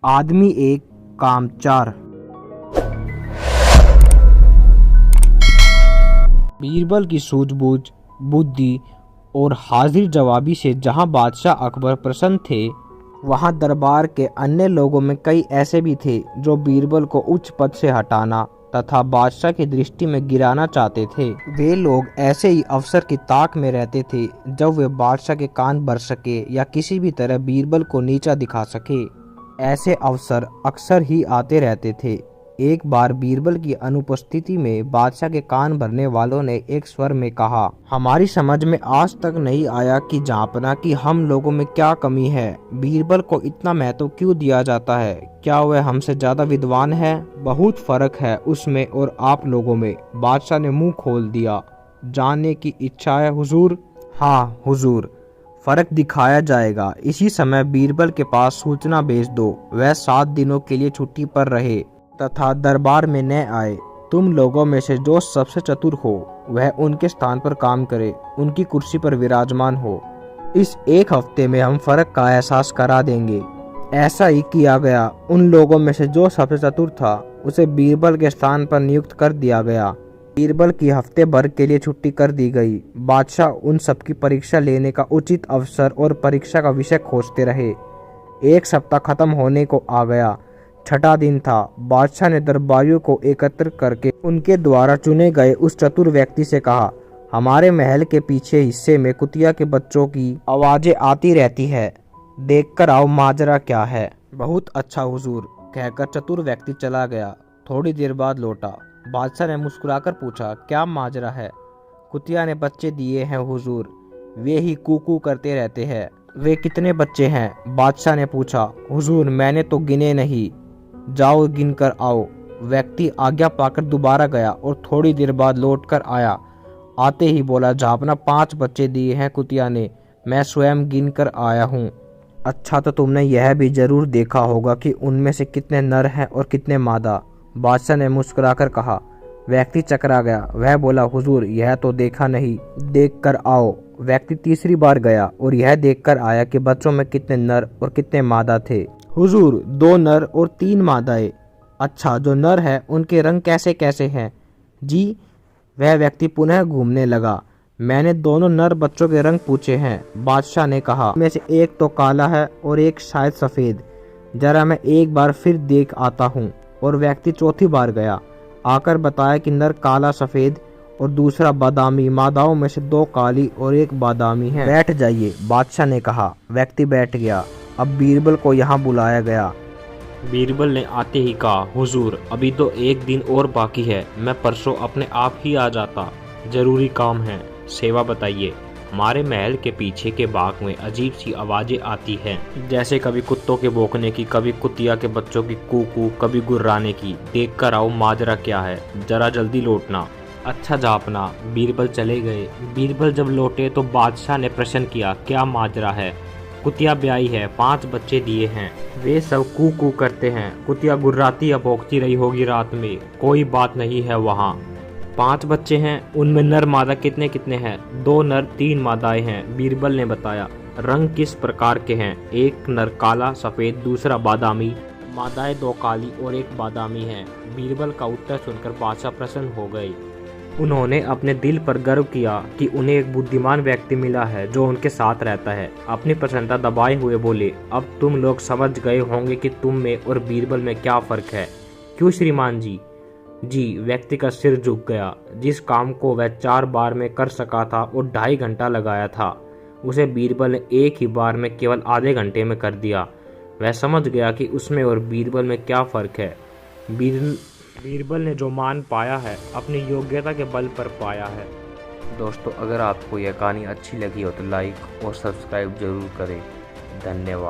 आदमी एक काम चार। बीरबल की सूझबूझ, बुद्धि और हाजिर जवाबी से जहां बादशाह अकबर प्रसन्न थे, वहां दरबार के अन्य लोगों में कई ऐसे भी थे जो बीरबल को उच्च पद से हटाना तथा बादशाह की दृष्टि में गिराना चाहते थे। वे लोग ऐसे ही अवसर की ताक में रहते थे जब वे बादशाह के कान भर सके या किसी भी तरह बीरबल को नीचा दिखा सके। ऐसे अवसर अक्सर ही आते रहते थे। एक बार बीरबल की अनुपस्थिति में बादशाह के कान भरने वालों ने एक स्वर में कहा, हमारी समझ में आज तक नहीं आया कि जापना कि हम लोगों में क्या कमी है। बीरबल को इतना महत्व क्यों दिया जाता है? क्या वह हमसे ज्यादा विद्वान है? बहुत फर्क है उसमें और आप लोगों में। बादशाह ने मुंह खोल दिया। जानने की इच्छा है हुजूर? हाँ हुजूर, फर्क दिखाया जाएगा। इसी समय बीरबल के पास सूचना भेज दो, वह 7 दिनों के लिए छुट्टी पर रहे तथा दरबार में न आए। तुम लोगों में से जो सबसे चतुर हो वह उनके स्थान पर काम करे, उनकी कुर्सी पर विराजमान हो। इस 1 हफ्ते में हम फर्क का एहसास करा देंगे। ऐसा ही किया गया। उन लोगों में से जो सबसे चतुर था उसे बीरबल के स्थान पर नियुक्त कर दिया गया। बीरबल की हफ्ते भर के लिए छुट्टी कर दी गई। बादशाह उन सबकी परीक्षा लेने का उचित अवसर और परीक्षा का विषय खोजते रहे। 1 सप्ताह खत्म होने को आ गया। 6ठा दिन था। बादशाह ने दरबारियों को एकत्र करके उनके द्वारा चुने गए उस चतुर व्यक्ति से कहा, हमारे महल के पीछे हिस्से में कुतिया के बच्चों की आवाजें आती रहती है, देखकर आओ माजरा क्या है। बहुत अच्छा हुजूर, कहकर चतुर व्यक्ति चला गया। थोड़ी देर बाद लौटा। बादशाह ने मुस्कुराकर पूछा, क्या माजरा है? कुतिया ने बच्चे दिए हैं हुजूर, वे ही कूकू करते रहते हैं। वे कितने बच्चे हैं? बादशाह ने पूछा। हुजूर, मैंने तो गिने नहीं। जाओ गिन कर आओ। व्यक्ति आज्ञा पाकर दोबारा गया और थोड़ी देर बाद लौट कर आया। आते ही बोला, जापना 5 बच्चे दिए हैं कुतिया ने, मैं स्वयं गिन कर आया हूँ। अच्छा, तो तुमने यह भी जरूर देखा होगा कि उनमें से कितने नर हैं और कितने मादा? बादशाह ने मुस्कुराकर कहा। व्यक्ति चकरा गया। वह बोला, हुजूर, यह तो देखा नहीं, देख कर आओ। व्यक्ति तीसरी बार गया और यह देखकर आया कि बच्चों में कितने नर और कितने मादा थे। हुजूर, 2 नर और 3 मादाएं। अच्छा, जो नर है उनके रंग कैसे कैसे हैं? जी। वह व्यक्ति पुनः घूमने लगा। मैंने दोनों नर बच्चों के रंग पूछे हैं। बादशाह ने कहा, में से एक तो काला है और एक शायद सफेद। जरा मैं एक बार फिर देख आता हूँ। और व्यक्ति चौथी बार गया। आकर बताया कि नर काला सफेद और दूसरा बादामी, मादाओं में से 2 काली और 1 बादामी है। बैठ जाइए, बादशाह ने कहा। व्यक्ति बैठ गया। अब बीरबल को यहाँ बुलाया गया। बीरबल ने आते ही कहा, हुजूर, अभी तो 1 दिन और बाकी है, मैं परसों अपने आप ही आ जाता। जरूरी काम है, सेवा बताइए। हमारे महल के पीछे के बाग में अजीब सी आवाजें आती हैं, जैसे कभी कुत्तों के भौंकने की, कभी कुतिया के बच्चों की कूकू, कभी गुर्राने की। देख कर आओ माजरा क्या है, जरा जल्दी लौटना। अच्छा जापना। बीरबल चले गए। बीरबल जब लौटे तो बादशाह ने प्रश्न किया, क्या माजरा है? कुतिया ब्याई है, 5 बच्चे दिए हैं, वे सब कू करते हैं। कुतिया गुर्राती या भौंकती रही होगी रात में, कोई बात नहीं है वहाँ। 5 बच्चे हैं, उनमें नर मादा कितने कितने हैं? 2 नर 3 मादाएं हैं, बीरबल ने बताया। रंग किस प्रकार के हैं? एक नर काला सफेद, दूसरा बादामी, मादाएं 2 काली और 1 बादामी है। बीरबल का उत्तर सुनकर बादशाह प्रसन्न हो गए। उन्होंने अपने दिल पर गर्व किया कि उन्हें एक बुद्धिमान व्यक्ति मिला है जो उनके साथ रहता है। अपनी प्रसन्नता दबाए हुए बोले, अब तुम लोग समझ गए होंगे कि तुम में और बीरबल में क्या फर्क है। क्यों श्रीमान जी? जी। व्यक्ति का सिर झुक गया। जिस काम को वह 4 बार में कर सका था और 2.5 घंटा लगाया था, उसे बीरबल ने एक ही बार में केवल आधे घंटे में कर दिया। वह समझ गया कि उसमें और बीरबल में क्या फ़र्क है। बीरबल ने जो मान पाया है अपनी योग्यता के बल पर पाया है। दोस्तों, अगर आपको यह कहानी अच्छी लगी हो तो लाइक और सब्सक्राइब जरूर करें। धन्यवाद।